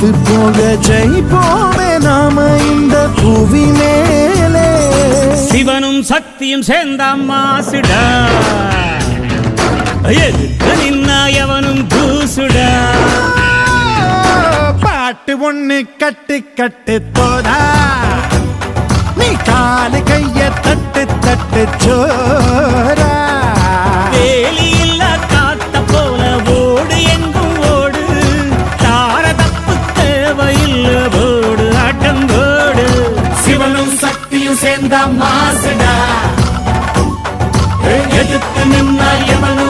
தோத்து போக ஜெயிப்போமே நாம இந்த புவி மேலே. சிவனும் சக்தியும் சேர்ந்த மாசுடா, எதுக்கு நின்னா எவனும் தூசுடா. பாட்டு ஒண்ணு கட்டு கட்டு போதா, நீ காலு கைய தட்டு தட்டு சோரா. வேலி இல்ல காத்த போல ஓடு எங்கும் ஓடு, தார தப்பு தேவையில்ல போடு ஆட்டம் போடு. சிவனும் சக்தியும் சேர்ந்த மாசுடா, எதுக்கு நின்னா எவனும்